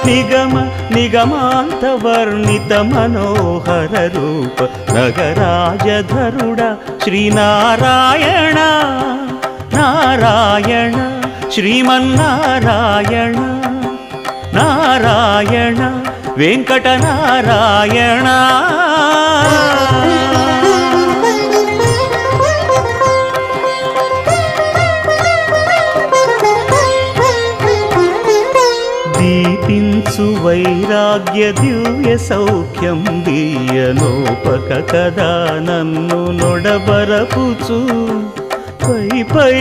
నిగమ నిగమాంత వర్ణిత మనోహర రూప నగరాజధరుడ శ్రీనారాయణ నారాయణ శ్రీమన్నారాయణ నారాయణ వెంకటనారాయణ. దీపించు వైరాగ్య దివ్య సౌఖ్యం దీయనోపక కదా నన్ను నొడబరపుచు పై పై